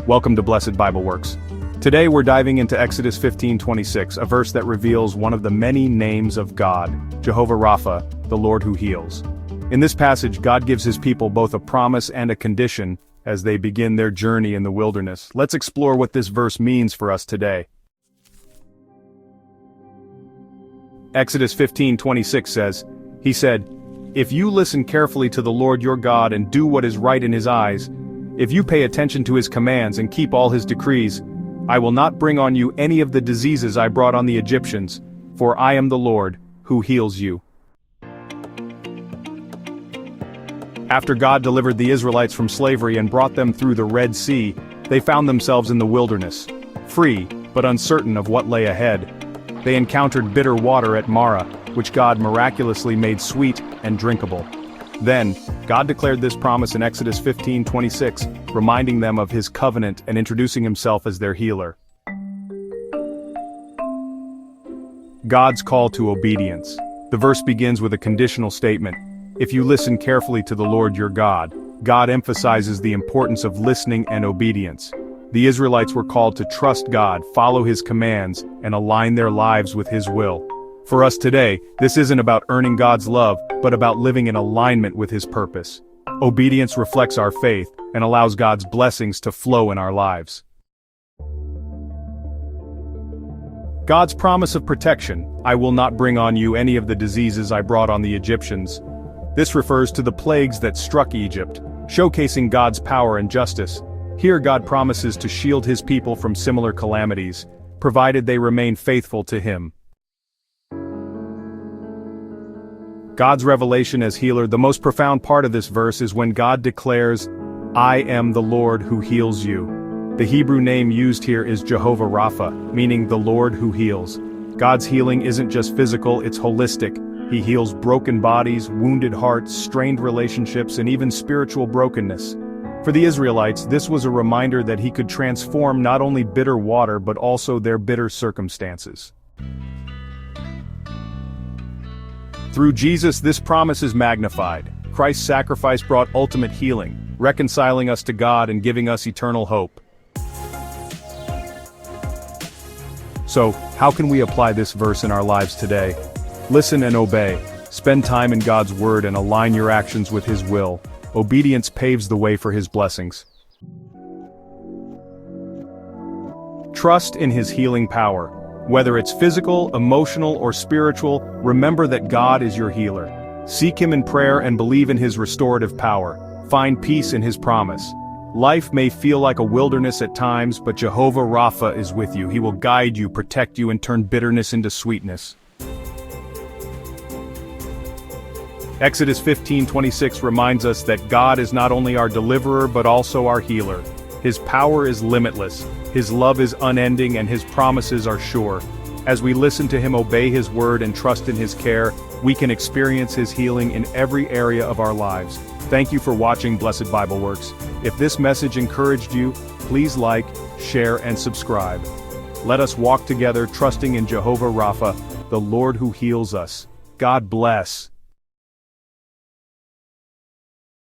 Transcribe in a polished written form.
Welcome to Blessed Bible Works. Today we're diving into Exodus 15:26, a verse that reveals one of the many names of God, Jehovah Rapha, the Lord who heals. In this passage, God gives his people both a promise and a condition as they begin their journey in the wilderness. Let's explore what this verse means for us today. Exodus 15:26 says, He said, "If you listen carefully to the Lord your God and do what is right in his eyes, if you pay attention to his commands and keep all his decrees, I will not bring on you any of the diseases I brought on the Egyptians, for I am the Lord who heals you." After God delivered the Israelites from slavery and brought them through the Red Sea, they found themselves in the wilderness, free but uncertain of what lay ahead. They encountered bitter water at Marah, which God miraculously made sweet and drinkable. Then, God declared this promise in Exodus 15:26, reminding them of his covenant and introducing himself as their healer. God's call to obedience. The verse begins with a conditional statement. If you listen carefully to the Lord your God, God emphasizes the importance of listening and obedience. The Israelites were called to trust God, follow his commands, and align their lives with his will. For us today, this isn't about earning God's love, but about living in alignment with his purpose. Obedience reflects our faith and allows God's blessings to flow in our lives. God's promise of protection. I will not bring on you any of the diseases I brought on the Egyptians. This refers to the plagues that struck Egypt, showcasing God's power and justice. Here God promises to shield his people from similar calamities, provided they remain faithful to him. God's revelation as healer. The most profound part of this verse is when God declares, "I am the Lord who heals you." The Hebrew name used here is Jehovah Rapha, meaning the Lord who heals. God's healing isn't just physical, it's holistic. He heals broken bodies, wounded hearts, strained relationships, and even spiritual brokenness. For the Israelites, this was a reminder that he could transform not only bitter water but also their bitter circumstances. Through Jesus, this promise is magnified. Christ's sacrifice brought ultimate healing, reconciling us to God and giving us eternal hope. So, how can we apply this verse in our lives today? Listen and obey. Spend time in God's word and align your actions with his will. Obedience paves the way for his blessings. Trust in his healing power. Whether it's physical, emotional, or spiritual, remember that God is your healer. Seek him in prayer and believe in his restorative power. Find peace in his promise. Life may feel like a wilderness at times, but Jehovah Rapha is with you. He will guide you, protect you, and turn bitterness into sweetness. Exodus 15:26 reminds us that God is not only our deliverer but also our healer. His power is limitless, his love is unending, and his promises are sure. As we listen to him, obey his word, and trust in his care, we can experience his healing in every area of our lives. Thank you for watching Blessed Bible Works. If this message encouraged you, please like, share, and subscribe. Let us walk together trusting in Jehovah Rapha, the Lord who heals us. God bless.